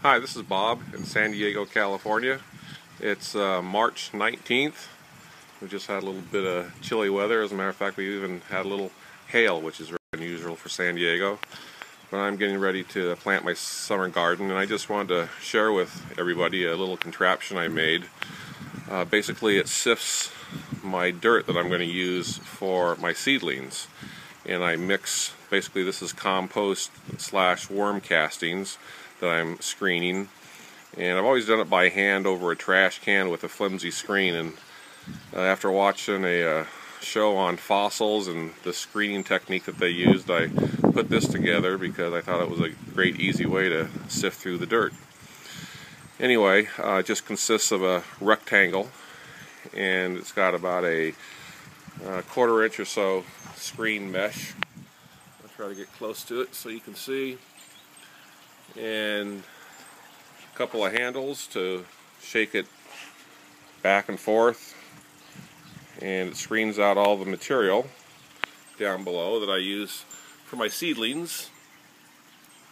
Hi, this is Bob in San Diego, California. It's March 19th. We just had a little bit of chilly weather. As a matter of fact, we even had a little hail, which is very unusual for San Diego. But I'm getting ready to plant my summer garden, and I just wanted to share with everybody a little contraption I made. Basically, it sifts my dirt that I'm going to use for my seedlings. And I mix, basically this is compost / worm castings that I'm screening, and I've always done it by hand over a trash can with a flimsy screen. And after watching a show on fossils and the screening technique that they used, I put this together because I thought it was a great easy way to sift through the dirt. Anyway, it just consists of a rectangle, and it's got about a 1/4 inch or so screen mesh. I'll try to get close to it so you can see, and a couple of handles to shake it back and forth, and it screens out all the material down below that I use for my seedlings,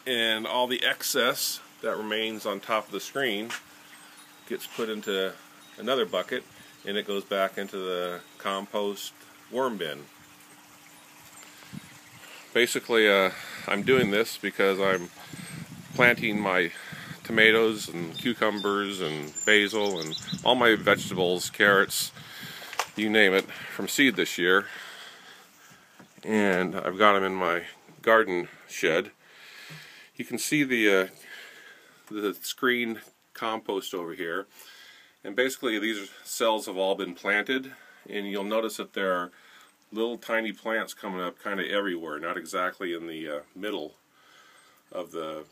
and all the excess that remains on top of the screen gets put into another bucket, and it goes back into the compost worm bin. Basically, I'm doing this because I'm planting my tomatoes and cucumbers and basil and all my vegetables, carrots, you name it, from seed this year. And I've got them in my garden shed. You can see the screen compost over here. And basically these cells have all been planted, and you'll notice that there are little tiny plants coming up kind of everywhere, not exactly in the middle of the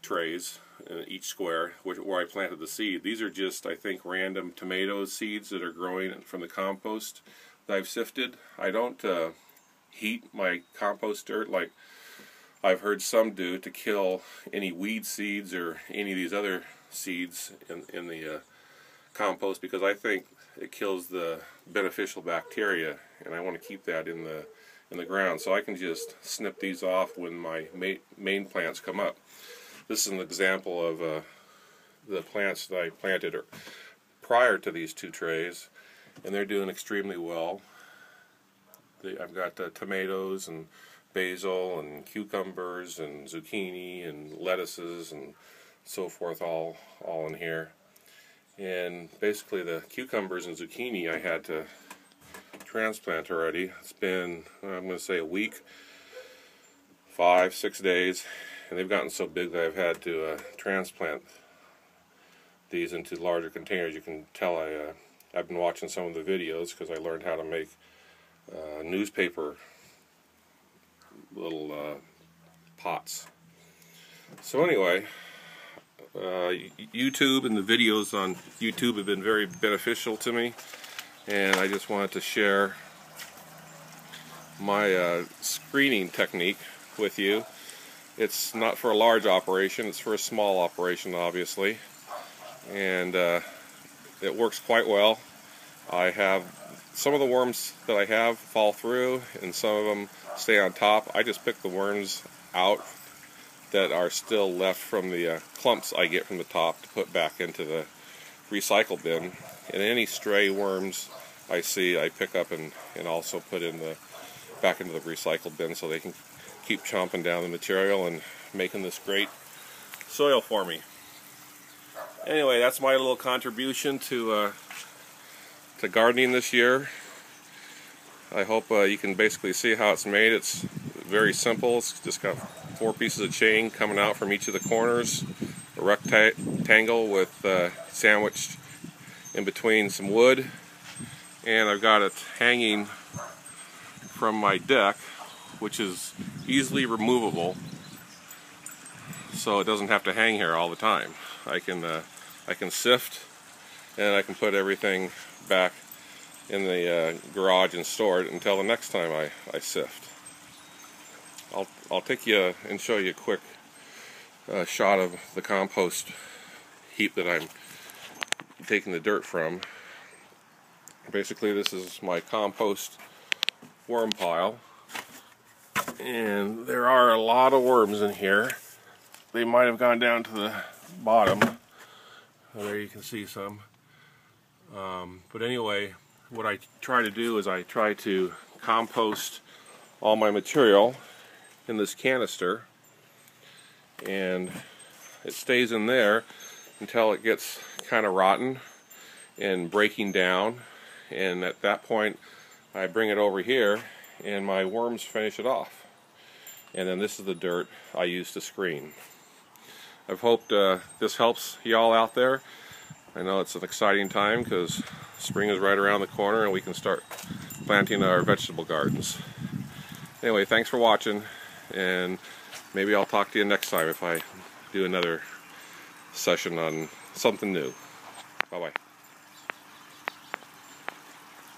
trays in each square where I planted the seed. These are just, I think, random tomato seeds that are growing from the compost that I've sifted. I don't heat my compost dirt like I've heard some do to kill any weed seeds or any of these other seeds in the compost, because I think it kills the beneficial bacteria, and I want to keep that in the ground. So I can just snip these off when my main plants come up. This is an example of the plants that I planted prior to these two trays, and they're doing extremely well. I've got tomatoes and basil and cucumbers and zucchini and lettuces and so forth, all in here. And basically the cucumbers and zucchini I had to transplant already. It's been, I'm going to say, a week, 5-6 days, and they've gotten so big that I've had to transplant these into larger containers. You can tell I've been watching some of the videos because I learned how to make newspaper little pots. So anyway, YouTube and the videos on YouTube have been very beneficial to me, and I just wanted to share my screening technique with you. It's not for a large operation, it's for a small operation, obviously, and it works quite well. I have some of the worms that I have fall through, and some of them stay on top. I just pick the worms out that are still left from the clumps I get from the top to put back into the recycle bin. And any stray worms I see, I pick up and also put back into the recycle bin, so they can keep chomping down the material and making this great soil for me. Anyway, that's my little contribution to gardening this year. I hope you can basically see how it's made. It's very simple. It's just got 4 pieces of chain coming out from each of the corners, a rectangle with sandwiched in between some wood, and I've got it hanging from my deck, which is easily removable, so it doesn't have to hang here all the time. I can sift, and I can put everything back in the garage and store it until the next time I sift. I'll take you and show you a quick shot of the compost heap that I'm taking the dirt from. Basically, this is my compost worm pile, and there are a lot of worms in here. They might have gone down to the bottom. There you can see some. But anyway, what I try to do is I try to compost all my material in this canister, and it stays in there until it gets kind of rotten and breaking down, and at that point I bring it over here and my worms finish it off, and then this is the dirt I use to screen. I've hoped this helps y'all out there. I know it's an exciting time because spring is right around the corner and we can start planting our vegetable gardens. Anyway, thanks for watching, and maybe I'll talk to you next time if I do another session on something new. Bye-bye.